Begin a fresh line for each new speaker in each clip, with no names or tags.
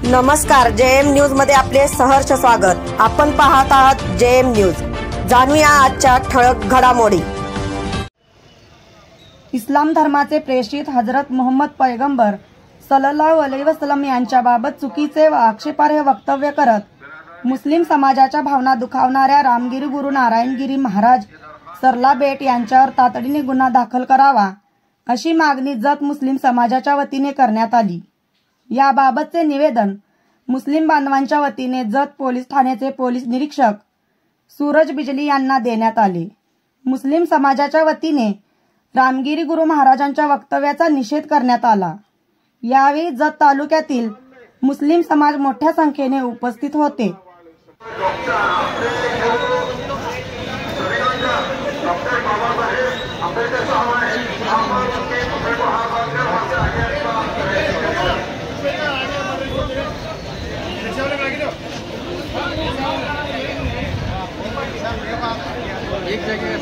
नमस्कार, JM news मध्ये आपले सहर्ष स्वागत। आपण पाहत आहात जेएम न्यूज। जाणूया आजच्या ठळक घडामोडी।
इस्लाम धर्माचे प्रेषित हजरत मोहम्मद पैगंबर सल्लल्लाहु अलैहि वसल्लम यांच्याबाबत चुकीचे व आक्षेपार्ह वक्तव्य करत मुस्लिम समाजाच्या भावना दुखावणाऱ्या रामगिरी गुरु नारायणगिरी महाराज सरलाबेट यांच्यावर तातडीने गुन्हा दाखल करावा अशी मागणी जत मुस्लिम समाजाच्या वतीने करण्यात आली। याबाबतचे निवेदन मुस्लिम बांधवांच्या वतीने जत पोलीस ठाण्याचे पोलीस निरीक्षक सूरज बिजली यांना देण्यात आले। मुस्लिम समाजाच्या वतीने रामगिरी गुरु महाराजांच्या वक्तव्याचा निषेध करण्यात आला। यावेळी जत तालुक्यातील मुस्लिम समाज मोठ्या संख्येने उपस्थित होते।
एक जगह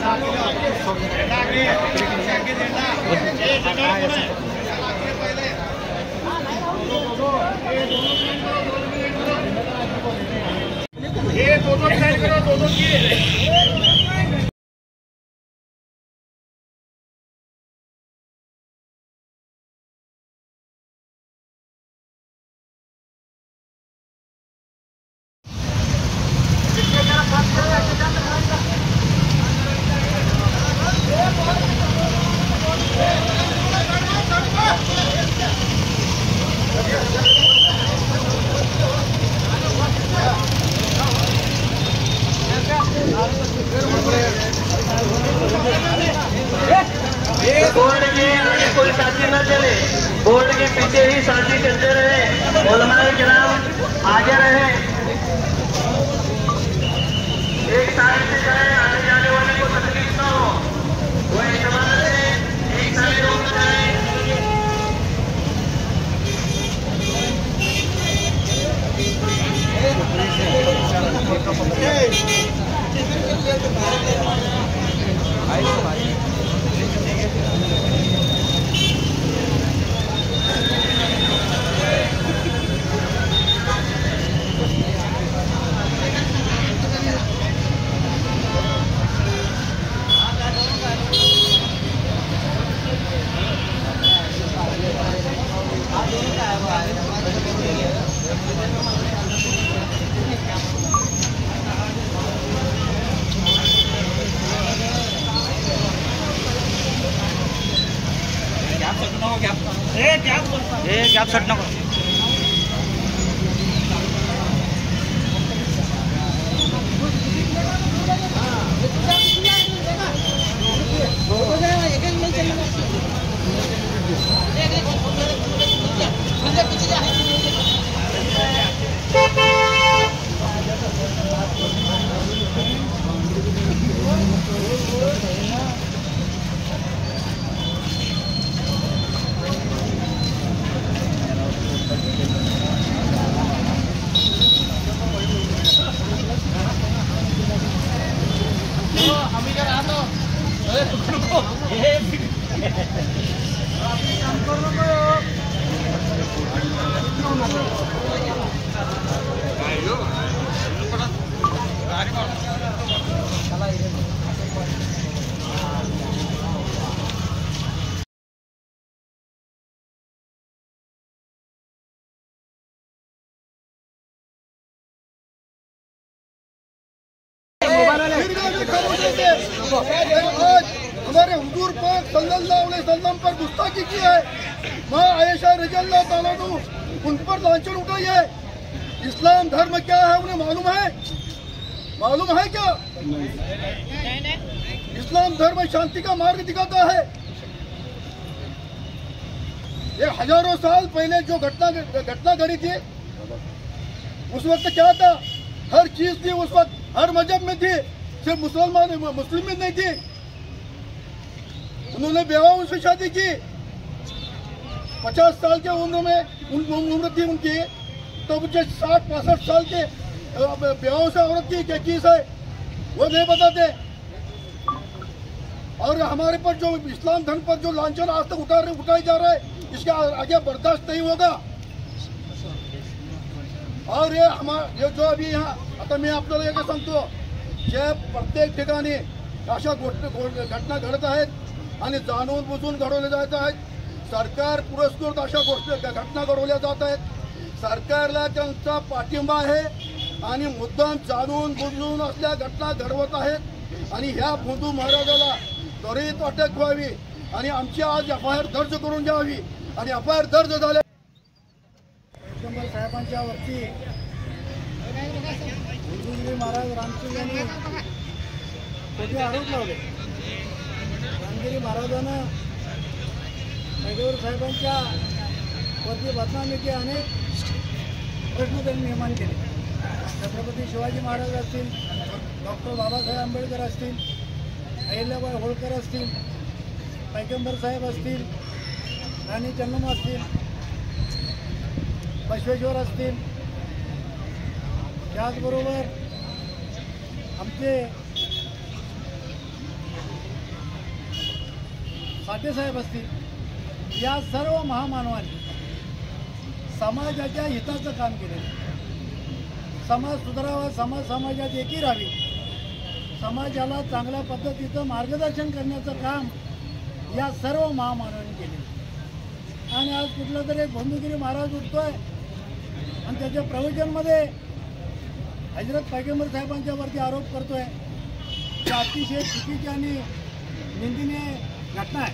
बोर्ड के आगे कोई साथी न चले, बोर्ड के पीछे ही साथी चलते रहे। उलमाए किराम आगे रहे, एक साइड से जाए, आने जाने वाले को तकलीफ न हो। वो इस्तेमाल से एक साइड रोक जाए। गॅप सट नको।
हमारे हुजूर पाक सल्लल्लाहु अलैहि वसल्लम पर गुस्ताखी की है। माँ आयशा रज़ियल्लाहु ताला अन्हा उन पर लांछन उठाई है। इस्लाम धर्म क्या है उन्हें मालूम है? मालूम है क्या? इस्लाम धर्म शांति का मार्ग दिखाता है। ये हजारों साल पहले जो घटना घड़ी थी, उस वक्त क्या था? हर चीज थी उस वक्त, हर मजहब में थी, सिर्फ मुस्लिम में नहीं थी। उन्होंने बेवाओं से शादी की। 50 साल के उम्र थी उनकी, तो मुझे 60-65 साल के बेवाओं से औरत की क्या चीज है वो नहीं बताते। और हमारे पर जो इस्लाम धर्म पर जो लांछन आज तक उठाई जा रहा है, इसके आगे बर्दाश्त नहीं होगा। और ये जो अभी यहाँ आता मी आपल्याला एक सांगतो, जे प्रत्येक ठिकाणी अशा घटना घडत आहेत आणि जाणून बुजून घडवल्या जात आहेत. सरकार पुरस्कृत अशा घटना घडवल्या जात आहेत. सरकारला त्यांचा पाठिंबा आहे आणि मुद्दाम जाणून बुजून असल्या घटना घडवत आहेत. आणि ह्या भोंदू महाराजाला त्वरित अटक व्हावी आणि आमची आज FIR दर्ज करून घ्यावी. आणि FIR दर्ज झाले
साहेबांच्या वरती महाराज रामसिंग यांनी खोटे आरोप लावले. रामगिरी महाराजांना पैगंबर साहेबांच्या वरती बदनामीचे अनेक प्रश्न त्यांनी निर्माण केले. छत्रपती शिवाजी महाराज असतील, डॉक्टर बाबासाहेब आंबेडकर असतील, अहिल्याबाई होळकर असतील, पैगंबर साहेब असतील, राणी चन्नम्मा असतील, बसवेश्वर असतील, त्याचबरोबर आमचे साठेसाहेब असतील, या सर्व महामानवांनी समाजाच्या हिताचं काम केलेलं. समाज सुधारावा, समाजात एकी राहावी, समाजाला चांगल्या पद्धतीचं मार्गदर्शन करण्याचं काम या सर्व महामानवांनी केले. आणि आज कुठला तरी एक भोंदूगिरी महाराज उठतोय आणि त्याच्या प्रवचनमध्ये हजरत पैगंबर साहेबांच्या वरती आरोप करतोय. ही अतिशय चुकीची आणि निंदनीय घटना आहे.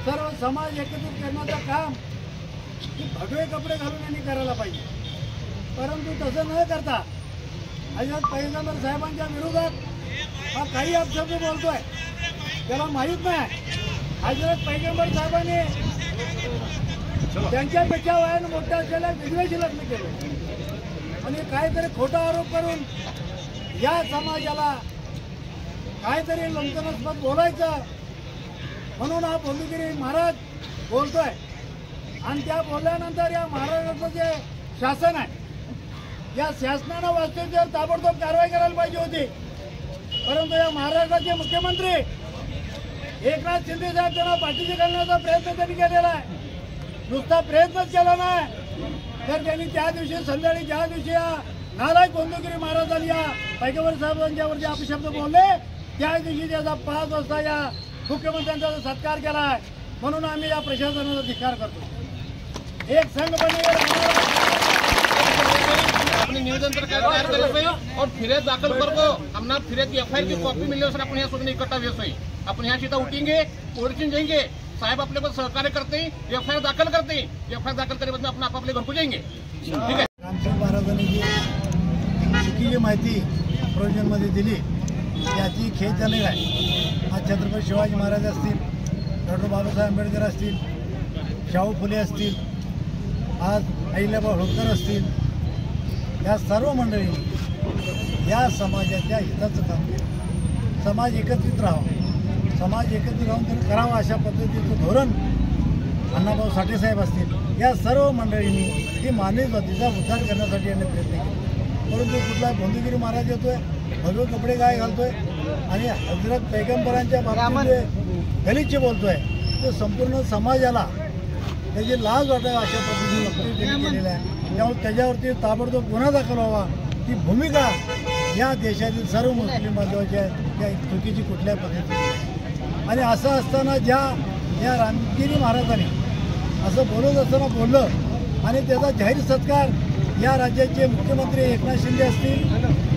सर्व समाज एकत्रित करण्याचं काम भगवे कपडे घालून यांनी करायला पाहिजे. परंतु तसं न करता हजरत पैगंबर साहेबांच्या विरोधात हा काही अपशब्द बोलतोय. त्याला माहीत नाही हजरत पैगंबर साहेबांनी त्यांच्यापेक्षा वयाने मोठ्या असलेल्या विधवेशी लग्न केलं आणि काहीतरी खोटा आरोप करून या समाजाला काहीतरी लंकनास्पद बोलायचं म्हणून हा भोंदूगिरी महाराज बोलतोय. आणि त्या बोलल्यानंतर या महाराष्ट्राचं जे शासन आहे, या शासनानं वास्तविकतेवर ताबडतोब कारवाई करायला पाहिजे होती. परंतु या महाराष्ट्राचे मुख्यमंत्री एकनाथ शिंदे साहेब त्यांना पाठीशी घालण्याचा प्रयत्न त्यांनी केलेला आहे. नुसता प्रयत्नच केला नाही तर त्यांनी त्या दिवशी संध्याकाळी ज्या दिवशी या नालायक भोंदूगिरी महाराजांनी या पैगंबर साहेबांच्यावरती अपशब्द बोलले त्या दिवशी त्याचा 5 वाजता या मुख्यमंत्र्यांचा सत्कार केला आहे. म्हणून आम्ही या प्रशासनाचा धिक्कार करतो. एक संघपणे
अपने निवेदन तैयार करे और फिर दाखिल कर को हमने फिर FIR की कॉपी मिलने सर अपन यहाँ सोचने इकट्ठा व्यवसायी अपन यहाँ सीधा उठेंगे, पोलिस जाएंगे, साहब अपने को सहकार्य करते हैं, FIR दाखिल करते हैं, FIR दाखिल करने बाद में अपना अपने घर को जाएंगे. ठीक है.
रामसिंग महाराजांनी जी चुकीची माहिती प्रोविजनमध्ये दिली याची खेद झालेली आहे. आज छत्रपती शिवाजी महाराज असतील, डॉक्टर बाबासाहेब आंबेडकर असतील, शाहू फुले असतील, आज अहिल्याबाई होळकर असतील, या सर्व मंडळींनी या समाजाच्या हिताचं काम केलं. समाज एकत्रित राहावा, समाज एकत्रित राहून त्यांनी करावं अशा पद्धतीचं धोरण अण्णाभाऊ साठेसाहेब असतील, या सर्व मंडळींनी ही मानवी जातीचा उद्धार करण्यासाठी यांनी प्रयत्न केले. परंतु कुठला भोंदूगिरी महाराज येतोय, भगवे कपडे काय घालतोय आणि हजरत पैगंबरांच्या बाबतीत गलिच्छ बोलतोय, ते संपूर्ण समाजाला त्याची लाज वाटावी अशा पद्धतीने नोकरी केलेलं आहे. त्यामुळे त्याच्यावरती ताबडतोब गुन्हा दाखल व्हावा. ती भूमिका या देशातील सर्व मुस्लिम बांधवांच्या त्या चुकीची कुठल्या पद्धतीने. आणि असं असताना या रामगिरी महाराजांनी असं बोलत असताना बोललं आणि त्याचा जाहीर सत्कार या राज्याचे मुख्यमंत्री एकनाथ शिंदे असतील,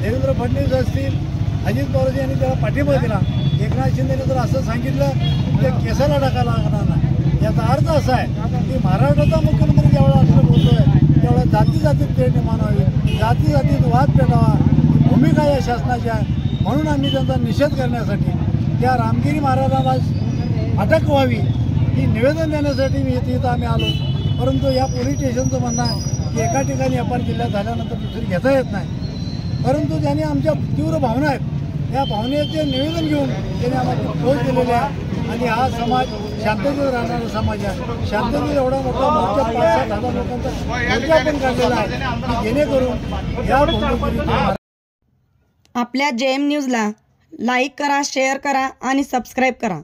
देवेंद्र फडणवीस असतील, अजित पवार यांनी त्याला पाठिंबा दिला. एकनाथ शिंदेने जर असं सांगितलं की केसाला टाकायला लागणार नाही. याचा अर्थ असा आहे की महाराष्ट्राचा मुख्यमंत्री ज्यावेळेला असं बोलतोय त्यावेळेला जातीत तेढ निर्माण व्हावी, जातीत वाद पेटावा, ही भूमिका या शासनाची आहे. म्हणून आम्ही त्यांचा निषेध करण्यासाठी त्या रामगिरी महाराजाला अटक व्हावी ही निवेदन देण्यासाठी मी इथं आम्ही आलो. परंतु या पोलीस स्टेशनचं म्हणणं आहे की एका ठिकाणी आपण जिल्ह्यात झाल्यानंतर दुसरी घेता येत नाही. परंतु त्यांनी आमच्या तीव्र भावना आहेत, या भावनेचे निवेदन घेऊन त्यांनी आम्हाला पोच दिलेले आहे. आणि हा समाज शांततेत राहणारा समाज आहे. शांततेत एवढा मोठा मोर्चा 5-7 हजार लोकांचा मोर्चा आपण काढलेला आहे की जेणेकरून या भूमिकेत
आपल्या JM न्यूजला लाईक करा, शेअर करा आणि सबस्क्राईब करा.